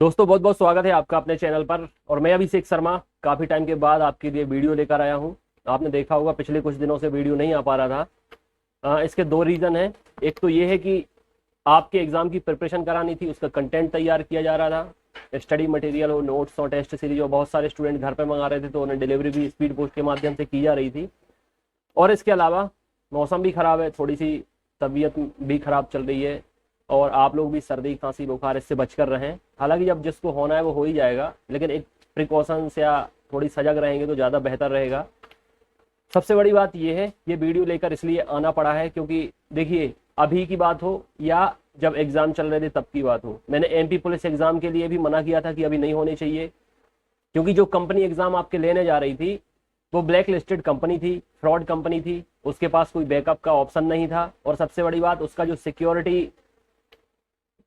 दोस्तों बहुत बहुत स्वागत है आपका अपने चैनल पर। और मैं अभिषेक शर्मा काफ़ी टाइम के बाद आपके लिए वीडियो लेकर आया हूं। आपने देखा होगा पिछले कुछ दिनों से वीडियो नहीं आ पा रहा था। इसके दो रीज़न हैं। एक तो ये है कि आपके एग्ज़ाम की प्रिपरेशन करानी थी, उसका कंटेंट तैयार किया जा रहा था। स्टडी मटेरियल हो, नोट्स और टेस्ट सीरीज हो, बहुत सारे स्टूडेंट घर पर मंगा रहे थे तो उन्हें डिलीवरी भी स्पीड पोस्ट के माध्यम से की जा रही थी। और इसके अलावा मौसम भी ख़राब है, थोड़ी सी तबीयत भी ख़राब चल रही है और आप लोग भी सर्दी खांसी बुखार इससे बचकर रहें। हालांकि जब जिसको होना है वो हो ही जाएगा, लेकिन एक प्रिकॉशंस या थोड़ी सजग रहेंगे तो ज़्यादा बेहतर रहेगा। सबसे बड़ी बात ये है, ये वीडियो लेकर इसलिए आना पड़ा है क्योंकि देखिए, अभी की बात हो या जब एग्ज़ाम चल रहे थे तब की बात हो, मैंने एमपी पुलिस एग्ज़ाम के लिए भी मना किया था कि अभी नहीं होने चाहिए, क्योंकि जो कंपनी एग्ज़ाम आपके लेने जा रही थी वो ब्लैक लिस्टेड कंपनी थी, फ्रॉड कंपनी थी, उसके पास कोई बैकअप का ऑप्शन नहीं था। और सबसे बड़ी बात, उसका जो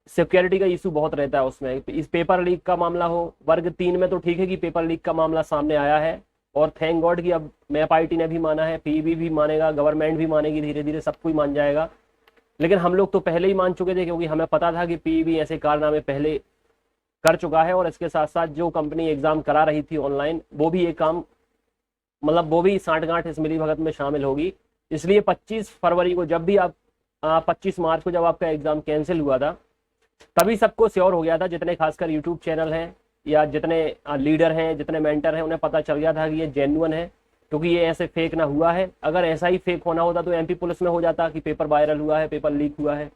सिक्योरिटी का इशू बहुत रहता है उसमें। इस पेपर लीक का मामला हो, वर्ग 3 में तो ठीक है कि पेपर लीक का मामला सामने आया है और थैंक गॉड कि अब मैप आईटी ने भी माना है, पीईबी भी मानेगा, गवर्नमेंट भी मानेगी, धीरे धीरे सब कोई मान जाएगा। लेकिन हम लोग तो पहले ही मान चुके थे क्योंकि हमें पता था कि पीईबी ऐसे कारनामे पहले कर चुका है। और इसके साथ साथ जो कंपनी एग्जाम करा रही थी ऑनलाइन, वो भी एक काम मतलब वो भी सांठगांठ इस मिलीभगत में शामिल होगी। इसलिए 25 फरवरी को जब भी आप 25 मार्च को जब आपका एग्जाम कैंसिल हुआ था, तभी सबको श्योर हो गया था, जितने खासकर यूट्यूब चैनल हैं या जितने लीडर हैं, जितने मेंटर हैं, उन्हें पता चल गया था कि ये जेन्युइन है, क्योंकि ये ऐसे फेक ना हुआ है। अगर ऐसा ही फेक होना होता तो एमपी पुलिस में हो जाता कि पेपर वायरल हुआ है, पेपर लीक हुआ है।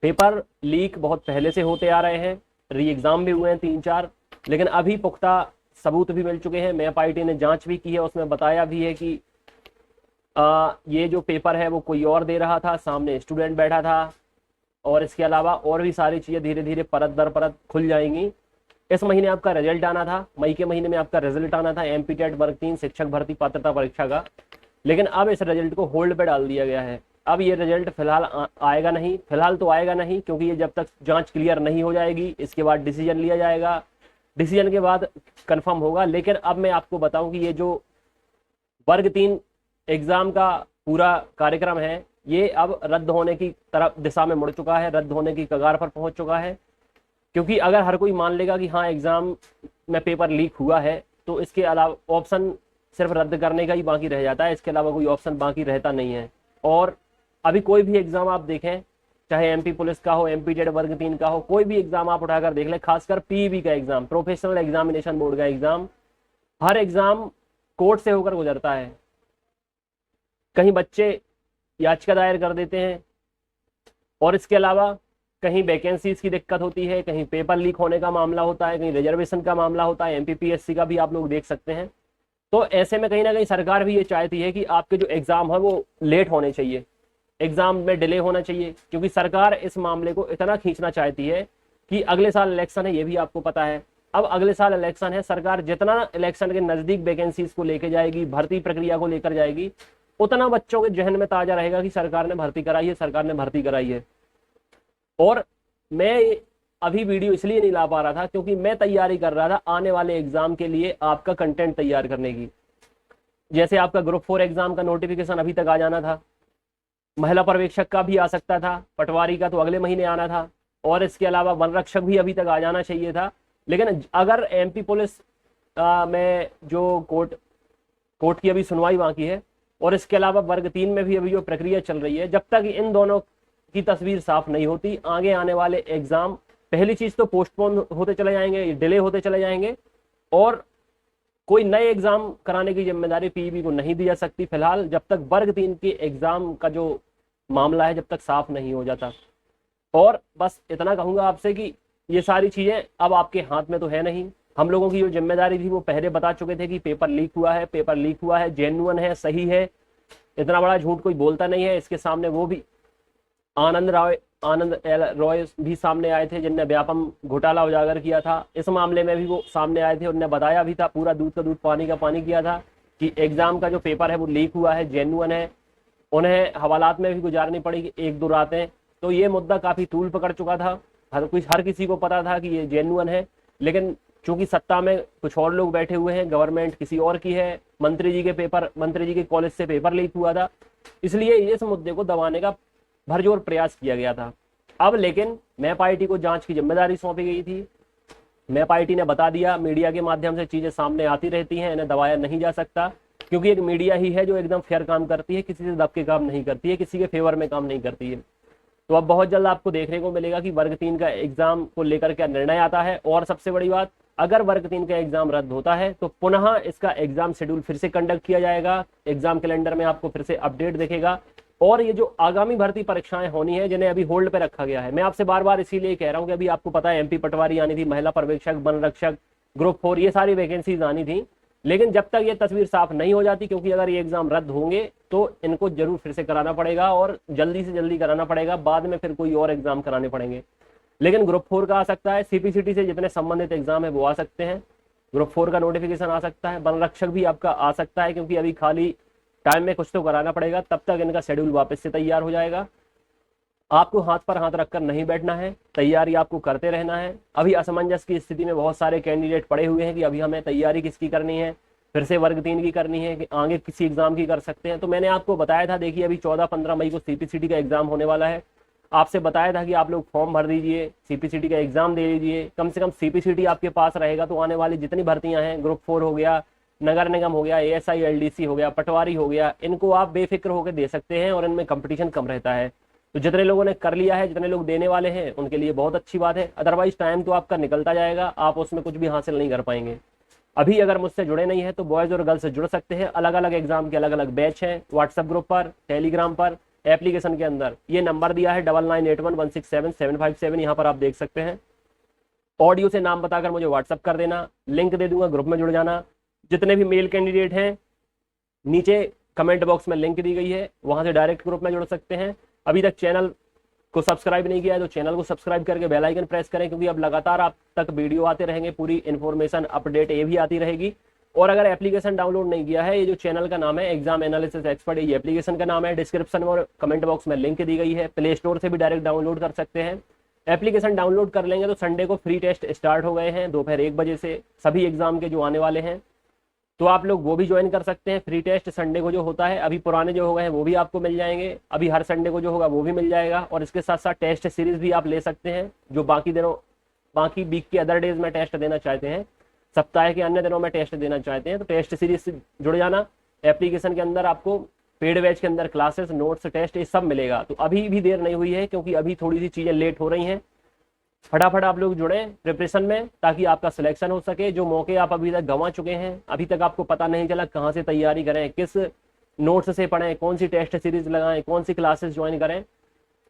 पेपर लीक बहुत पहले से होते आ रहे हैं, री एग्जाम भी हुए हैं 3-4, लेकिन अभी पुख्ता सबूत भी मिल चुके हैं। मैप आईटी ने जांच भी की है, उसमें बताया भी है कि ये जो पेपर है वो कोई और दे रहा था, सामने स्टूडेंट बैठा था। और इसके अलावा और भी सारी चीज़ें धीरे धीरे परत दर परत खुल जाएंगी। इस महीने आपका रिजल्ट आना था, मई के महीने में आपका रिजल्ट आना था एमपी टेट वर्ग 3 शिक्षक भर्ती पात्रता परीक्षा का, लेकिन अब इस रिजल्ट को होल्ड पे डाल दिया गया है। अब ये रिजल्ट फिलहाल आएगा नहीं, फिलहाल तो आएगा नहीं, क्योंकि ये जब तक जांच क्लियर नहीं हो जाएगी इसके बाद डिसीजन लिया जाएगा, डिसीजन के बाद कंफर्म होगा। लेकिन अब मैं आपको बताऊं कि ये जो वर्ग 3 एग्जाम का पूरा कार्यक्रम है, ये अब रद्द होने की तरफ दिशा में मुड़ चुका है, रद्द होने की कगार पर पहुंच चुका है। क्योंकि अगर हर कोई मान लेगा कि हाँ एग्जाम में पेपर लीक हुआ है, तो इसके अलावा ऑप्शन सिर्फ रद्द करने का ही बाकी रह जाता है, इसके अलावा कोई ऑप्शन बाकी रहता नहीं है। और अभी कोई भी एग्जाम आप देखें, चाहे एमपी पुलिस का हो, एमपी जेड वर्ग 3 का हो, कोई भी एग्जाम आप उठाकर देख लें, खासकर पीईबी का एग्जाम, प्रोफेशनल एग्जामिनेशन बोर्ड का एग्जाम, हर एग्जाम कोर्ट से होकर गुजरता है। कहीं बच्चे याचिका दायर कर देते हैं और इसके अलावा कहीं वैकेंसीज की दिक्कत होती है, कहीं पेपर लीक होने का मामला होता है, कहीं रिजर्वेशन का मामला होता है, एमपीपीएससी का भी आप लोग देख सकते हैं। तो ऐसे में कहीं ना कहीं सरकार भी ये चाहती है कि आपके जो एग्जाम है वो लेट होने चाहिए, एग्जाम में डिले होना चाहिए, क्योंकि सरकार इस मामले को इतना खींचना चाहती है कि अगले साल इलेक्शन है, ये भी आपको पता है। अब अगले साल इलेक्शन है, सरकार जितना इलेक्शन के नजदीक वैकेंसीज को लेकर जाएगी, भर्ती प्रक्रिया को लेकर जाएगी, उतना बच्चों के जहन में ताजा रहेगा कि सरकार ने भर्ती कराई है, सरकार ने भर्ती कराई है। और मैं अभी वीडियो इसलिए नहीं ला पा रहा था क्योंकि मैं तैयारी कर रहा था आने वाले एग्जाम के लिए आपका कंटेंट तैयार करने की। जैसे आपका ग्रुप 4 एग्जाम का नोटिफिकेशन अभी तक आ जाना था, महिला पर्यवेक्षक का भी आ सकता था, पटवारी का तो अगले महीने आना था, और इसके अलावा वन रक्षक भी अभी तक आ जाना चाहिए था। लेकिन अगर एमपी पुलिस में जो कोर्ट की अभी सुनवाई बाकी है, और इसके अलावा वर्ग 3 में भी अभी जो प्रक्रिया चल रही है, जब तक इन दोनों की तस्वीर साफ नहीं होती, आगे आने वाले एग्जाम पहली चीज तो पोस्टपोन होते चले जाएंगे, डिले होते चले जाएंगे, और कोई नए एग्जाम कराने की जिम्मेदारी पीईबी को नहीं दी जा सकती फिलहाल, जब तक वर्ग 3 के एग्जाम का जो मामला है जब तक साफ नहीं हो जाता। और बस इतना कहूंगा आपसे कि ये सारी चीजें अब आपके हाथ में तो है नहीं। हम लोगों की जो जिम्मेदारी थी वो पहले बता चुके थे कि पेपर लीक हुआ है, पेपर लीक हुआ है, जेन्युइन है, सही है, इतना बड़ा झूठ कोई बोलता नहीं है। इसके सामने वो भी आनंद रॉय भी सामने आए थे जिनने व्यापम घोटाला उजागर किया था, इस मामले में भी वो सामने आए थे, उन्होंने बताया भी था, पूरा दूध का दूध पानी का पानी किया था कि एग्जाम का जो पेपर है वो लीक हुआ है, जेन्युइन है। उन्हें हवालात में भी गुजारनी पड़ी 1-2 रातें, तो ये मुद्दा काफी तूल पकड़ चुका था, हर किसी को पता था कि ये जेन्युइन है। लेकिन चूंकि सत्ता में कुछ और लोग बैठे हुए हैं, गवर्नमेंट किसी और की है, मंत्री जी के कॉलेज से पेपर लीक हुआ था, इसलिए इस मुद्दे को दबाने का भरजोर प्रयास किया गया था। अब लेकिन मैप आईटी को जांच की जिम्मेदारी सौंपी गई थी, मैप आईटी ने बता दिया, मीडिया के माध्यम से चीज़ें सामने आती रहती हैं, इन्हें दबाया नहीं जा सकता, क्योंकि एक मीडिया ही है जो एकदम फेयर काम करती है, किसी से दब के काम नहीं करती है, किसी के फेवर में काम नहीं करती है। तो अब बहुत जल्द आपको देखने को मिलेगा कि वर्ग 3 का एग्जाम को लेकर क्या निर्णय आता है। और सबसे बड़ी बात, अगर वर्ग 3 का एग्जाम रद्द होता है तो पुनः इसका एग्जाम शेड्यूल फिर से कंडक्ट किया जाएगा, एग्जाम कैलेंडर में आपको फिर से अपडेट दिखेगा। और ये जो आगामी भर्ती परीक्षाएं होनी है जिन्हें अभी होल्ड पे रखा गया है, मैं आपसे बार बार इसीलिए कह रहा हूं कि अभी आपको पता है एमपी पटवारी आनी थी, महिला पर्यवेक्षक, वन रक्षक, ग्रुप 4, ये सारी वैकेंसीज आनी थी, लेकिन जब तक ये तस्वीर साफ नहीं हो जाती, क्योंकि अगर ये एग्जाम रद्द होंगे तो इनको जरूर फिर से कराना पड़ेगा और जल्दी से जल्दी कराना पड़ेगा, बाद में फिर कोई और एग्जाम कराने पड़ेंगे। लेकिन ग्रुप 4 का आ सकता है, सीपीसीटी से जितने संबंधित एग्जाम है वो आ सकते हैं, ग्रुप 4 का नोटिफिकेशन आ सकता है, वन रक्षक भी आपका आ सकता है, क्योंकि अभी खाली टाइम में कुछ तो कराना पड़ेगा, तब तक इनका शेड्यूल वापस से तैयार हो जाएगा। आपको हाथ पर हाथ रखकर नहीं बैठना है, तैयारी आपको करते रहना है। अभी असमंजस की स्थिति में बहुत सारे कैंडिडेट पड़े हुए हैं कि अभी हमें तैयारी किसकी करनी है, फिर से वर्ग 3 की करनी है कि आगे किसी एग्जाम की कर सकते हैं। तो मैंने आपको बताया था, देखिए अभी 14-15 मई को सीपीसीटी का एग्जाम होने वाला है, आपसे बताया था कि आप लोग फॉर्म भर दीजिए, सीपीसीटी का एग्जाम दे लीजिए, कम से कम सीपीसीटी आपके पास रहेगा तो आने वाली जितनी भर्तियां हैं, ग्रुप 4 हो गया, नगर निगम हो गया, एएसआई एलडीसी हो गया, पटवारी हो गया, इनको आप बेफिक्र होकर दे सकते हैं और इनमें कंपटीशन कम रहता है। तो जितने लोगों ने कर लिया है, जितने लोग देने वाले हैं, उनके लिए बहुत अच्छी बात है। अदरवाइज टाइम तो आपका निकलता जाएगा, आप उसमें कुछ भी हासिल नहीं कर पाएंगे। अभी अगर मुझसे जुड़े नहीं है तो बॉयज़ और गर्ल्स से जुड़ सकते हैं, अलग अलग एग्जाम के अलग अलग बैच हैं, व्हाट्सएप ग्रुप पर, टेलीग्राम पर, एप्लीकेशन के अंदर। ये नंबर दिया है 9981167757, यहाँ पर आप देख सकते हैं। ऑडियो से नाम बताकर मुझे व्हाट्सएप कर देना, लिंक दे दूंगा, ग्रुप में जुड़ जाना। जितने भी मेल कैंडिडेट हैं, नीचे कमेंट बॉक्स में लिंक दी गई है, वहां से डायरेक्ट ग्रुप में जुड़ सकते हैं। अभी तक चैनल को सब्सक्राइब नहीं किया है तो चैनल को सब्सक्राइब करके बेल आइकन प्रेस करें, क्योंकि अब लगातार आप तक वीडियो आते रहेंगे, पूरी इन्फॉर्मेशन अपडेट ये भी आती रहेगी। और अगर एप्लीकेशन डाउनलोड नहीं किया है, ये जो चैनल का नाम है एग्जाम एनालिसिस एक्सपर्ट, ये एप्लीकेशन का नाम है, डिस्क्रिप्शन और कमेंट बॉक्स में लिंक दी गई है, प्ले स्टोर से भी डायरेक्ट डाउनलोड कर सकते हैं। एप्लीकेशन डाउनलोड कर लेंगे तो संडे को फ्री टेस्ट स्टार्ट हो गए हैं, दोपहर 1 बजे से सभी एग्जाम के जो आने वाले हैं, तो आप लोग वो भी ज्वाइन कर सकते हैं। फ्री टेस्ट संडे को जो होता है, अभी पुराने जो हो गए हैं वो भी आपको मिल जाएंगे, अभी हर संडे को जो होगा वो भी मिल जाएगा। और इसके साथ साथ टेस्ट सीरीज भी आप ले सकते हैं, जो बाकी वीक के अदर डेज में टेस्ट देना चाहते हैं, सप्ताह के अन्य दिनों में टेस्ट देना चाहते हैं, तो टेस्ट सीरीज से जुड़ जाना। एप्लीकेशन के अंदर आपको पेड बैच के अंदर क्लासेस, नोट्स, टेस्ट ये सब मिलेगा। तो अभी भी देर नहीं हुई है, क्योंकि अभी थोड़ी सी चीज़ें लेट हो रही हैं। फटाफट आप लोग जुड़े प्रिपरेशन में, ताकि आपका सिलेक्शन हो सके। जो मौके आप अभी तक गंवा चुके हैं, अभी तक आपको पता नहीं चला कहाँ से तैयारी करें, किस नोट्स से पढ़ें, कौन सी टेस्ट सीरीज लगाएं, कौन सी क्लासेस ज्वाइन करें,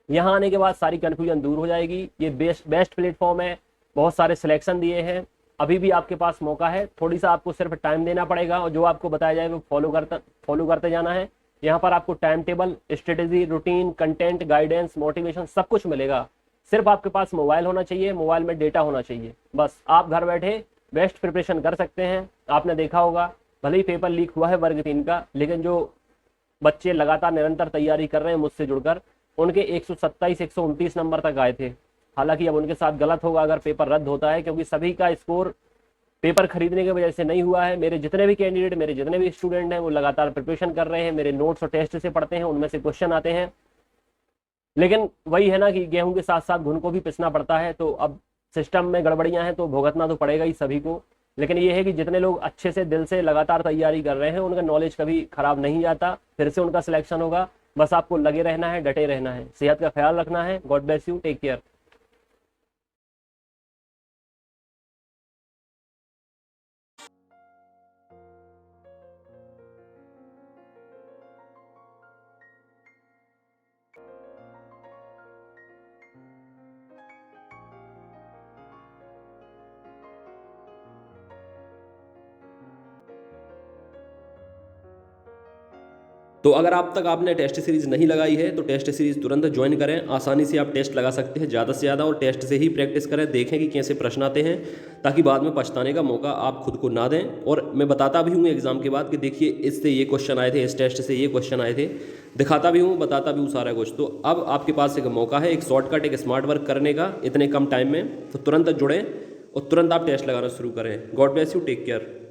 यहाँ आने के बाद सारी कन्फ्यूजन दूर हो जाएगी। ये बेस्ट प्लेटफॉर्म है, बहुत सारे सिलेक्शन दिए हैं, अभी भी आपके पास मौका है। थोड़ी सा आपको सिर्फ टाइम देना पड़ेगा और जो आपको बताया जाए वो फॉलो करते जाना है। यहाँ पर आपको time table, strategy, routine, content, guidance, motivation सब कुछ मिलेगा। सिर्फ आपके पास मोबाइल होना चाहिए, मोबाइल में डेटा होना चाहिए, बस आप घर बैठे बेस्ट प्रिपरेशन कर सकते हैं। आपने देखा होगा, भले ही पेपर लीक हुआ है वर्ग 3 का, लेकिन जो बच्चे लगातार निरंतर तैयारी कर रहे हैं मुझसे जुड़कर, उनके 127, 129 नंबर तक आए थे। हालांकि अब उनके साथ गलत होगा अगर पेपर रद्द होता है, क्योंकि सभी का स्कोर पेपर खरीदने की वजह से नहीं हुआ है। मेरे जितने भी कैंडिडेट, मेरे जितने भी स्टूडेंट हैं, वो लगातार प्रिपरेशन कर रहे हैं, मेरे नोट्स और टेस्ट से पढ़ते हैं, उनमें से क्वेश्चन आते हैं। लेकिन वही है ना कि गेहूं के साथ साथ घुन को भी पिसना पड़ता है, तो अब सिस्टम में गड़बड़ियां हैं तो भुगतना तो पड़ेगा ही सभी को। लेकिन ये है कि जितने लोग अच्छे से दिल से लगातार तैयारी कर रहे हैं, उनका नॉलेज कभी खराब नहीं जाता, फिर से उनका सिलेक्शन होगा। बस आपको लगे रहना है, डटे रहना है, सेहत का ख्याल रखना है। God bless you, take care. तो अगर आप तक आपने टेस्ट सीरीज़ नहीं लगाई है तो टेस्ट सीरीज़ तुरंत ज्वाइन करें। आसानी से आप टेस्ट लगा सकते हैं ज़्यादा से ज़्यादा, और टेस्ट से ही प्रैक्टिस करें, देखें कि कैसे प्रश्न आते हैं, ताकि बाद में पछताने का मौका आप खुद को ना दें। और मैं बताता भी हूँ एग्जाम के बाद कि देखिए इससे ये क्वेश्चन आए थे, इस टेस्ट से ये क्वेश्चन आए थे, दिखाता भी हूँ, बताता भी हूँ सारा कुछ। तो अब आपके पास एक मौका है, एक शॉर्टकट, एक स्मार्ट वर्क करने का इतने कम टाइम में, तो तुरंत जुड़ें और तुरंत आप टेस्ट लगाना शुरू करें। God bless you, take care.